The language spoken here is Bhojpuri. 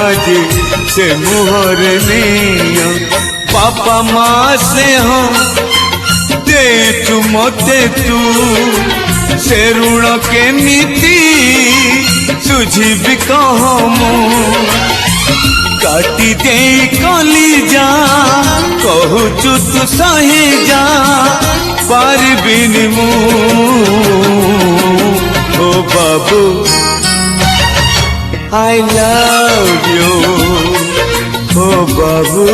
आज से मुहर निया बापा माँ से हाँ दे तू मते तू से ऋण केमिति सुझिबि कहमु काटी दे कली जा कहूचु तू सही जा पारबिनि मु ओ बाबू I love you ओ बाबू